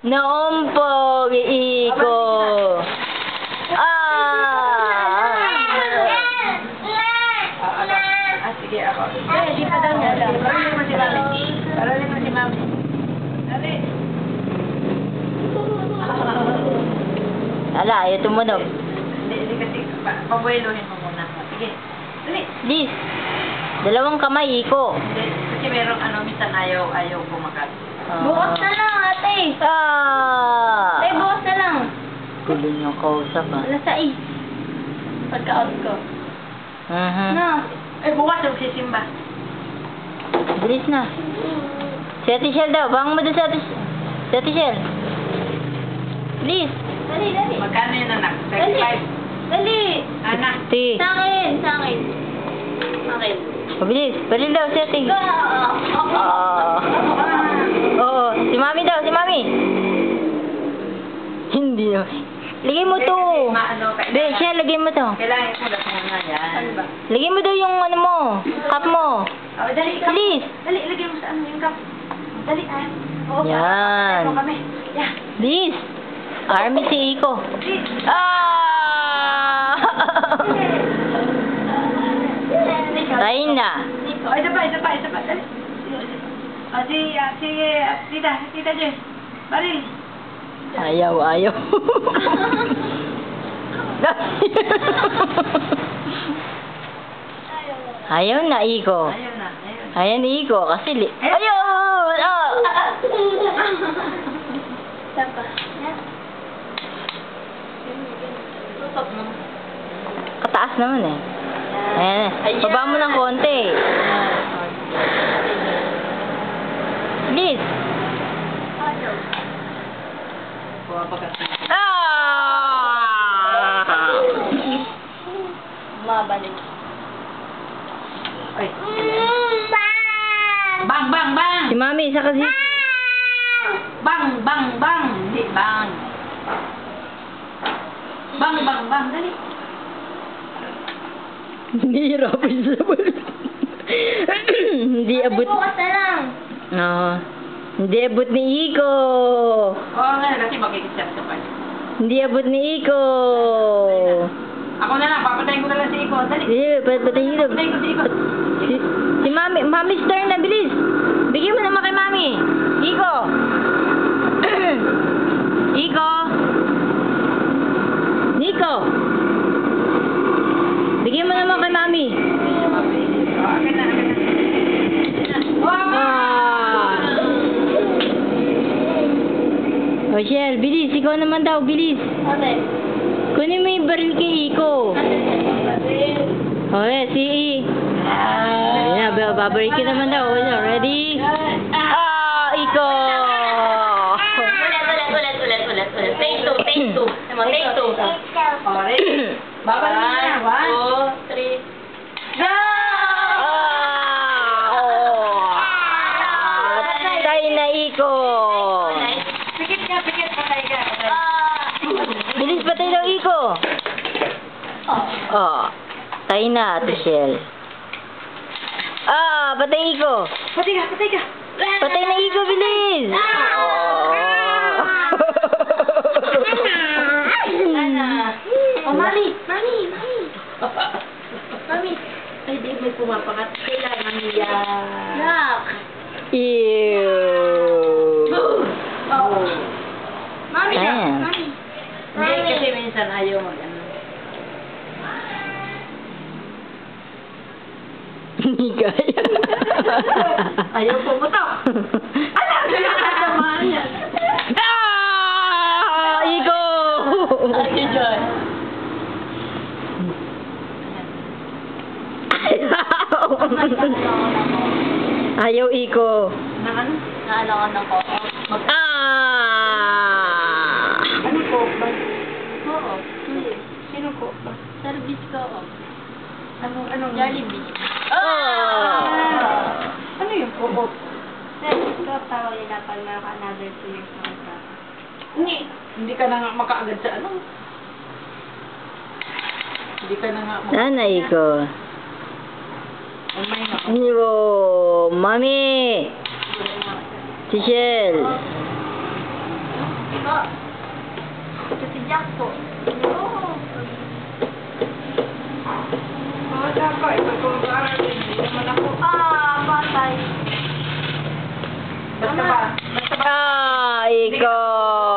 Naumpog, iiko. Sige ako. Di pa daw niya. Paralin mo si Mami. Paralin mo si Mami. Dali. Ala, ayaw tumunog. Hindi kasi pabuelohin mo muna. Sige. Dali. Please. Dalawang kamay, iko. Hindi. Kasi merong minsan ayaw kumakat. Bukas na lang, ate. Ate, bukas na lang. Gulo niyong kausap, ha? Alas 6. Pagka-out ko. Na. Bukas yung sisimba. Bilis na. Si Ate Shell daw. Bangon mo doon si Ate Shell. Please. Dali, dali. Magkano yun, anak? Dali. 35. Dali. Anak. Sa akin, sa akin. Akin. Mabilis. Palil daw si Ate. Oo. Si Mami daw. Si Mami. Hindi na. Lagay mo to. Be, Shell, lagay mo to. Kailangan yung sulat mo nga yan. Ano ba? Lagay mo daw yung ano mo. Cup mo. Oh, dali, cup. Bilis. Dali, lagay mo sa yung cup. Dali, Oo, Yan. Ito kami. Yeah. Bilis. Army si Iko. Tayo na. Oh, isa pa. Dali. Tita Jess. Bali. Ayaw. Ayaw na, Iko. Ayun na. Ayaw ni Iko kasi ayaw! Sapa. Tutok mo. Kataas naman eh. Ayan. Baba mo ng konti. Please. Mabalik. Ay. Bang! Si Mami, isa kasi. Bang! Hindi, bang. Bang! Dali. Nahihirapan sa balik. Hindi abot. Bukas na lang. Oo. Hindi abot ni Iko. Oo nga, kasi makikisap sa pa. Hindi abot ni Iko. Ako na lang, papatayin ko na lang si Iko. Dali. Patayin ko. Papatayin ko si Iko. Si Mami's turn na, bilis. Bigyan mo naman kay Mami. Iko. Iko. Nico. Bigyan mo naman kay Mami. Akin na. O, Shell, bilis. Ikaw naman daw, bilis. Ate. Kunin mo yung baril kay Iko. O, si Ayan, babaril ka naman daw. Ready? Iko. Ulit. Take two. Take two. Alright. Babalik na. 1, 2, 3. Go! Patay na Iko. Pikit ka. Patay ka. Bilis, patay daw Iko. Patay na, Ate Shell. Patay Iko. Patay ka. Patay na Iko, bilis. Mami. Ay, di may pumapakat. Kailangan niya. Nak. Ew. Mami na. Ayan. Mami. Hindi, kasi minsan ayaw mag-ano. Hindi kaya. Ayaw pumutok. Alam ko na kasamahan yan. Iko. Ate Joy. Ayaw Iko. Nang ano? Naalala ko ng coco. Ano po ba? Oo. Sino po ba? Service ko. Anong? Jollibee. Ano yung po? Service ko, tawag nila pag meron ka another 2 years na kontrata. Hindi ka na nga makaagad sa ano. Hindi ka na nga Sana Iko. Umay na. Mami. Si Shell. po. Ito si Jack po. Oo. Mga po, ito kung parang hindi naman ako. Patay. Basta ba? Basta ba? Ah, ikaw.